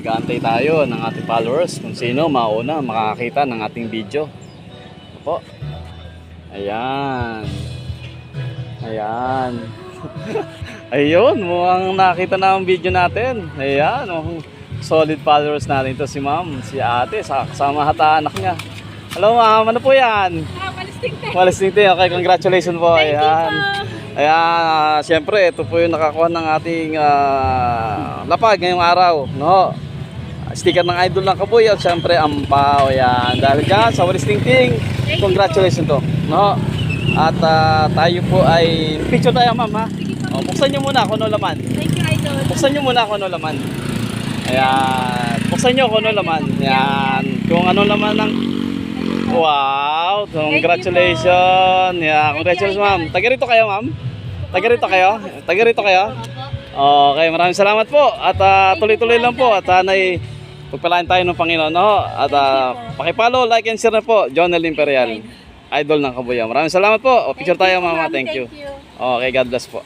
nag-aantay tayo ng ating followers kung sino mauna makakita ng ating video. Opo. Ayan. Ayan. Ayun, mukhang nakita na ang video natin. Ayan, oh, solid followers natin. Ito si ma'am, si ate, kasama hata anak niya. Hello ma'am, ano po yan? Malisting tayo. Okay, congratulations po. Ayan. Ayan, siyempre, ito po yung nakakuha ng ating lapag ngayong araw. No? Sticker ng idol ng Kabuy at siyempre ampaw. Ayan, dahil dyan sa Malisting Ting, congratulations to. No? At tayo po ay picture tayo ma'am ha. O, buksan nyo muna kung ano laman. Thank you, idol. Buksan nyo muna kung ano laman. Ayan. Buksan nyo kung ano laman. Ayan. Kung ano laman ng... Wow. Congratulations. Yeah, congratulations ma'am. Taga rito kayo ma'am? Taga rito kayo? Taga rito kayo? Okay, maraming salamat po. At tuloy-tuloy lang po. At sana'y pagpalain tayo ng Panginoon. No? At pakipollow, like and share na po. Jonel Imperial. Idol ng Kabuya. Maraming salamat po. O, picture tayo ma'am. Thank you. Okay, God bless po.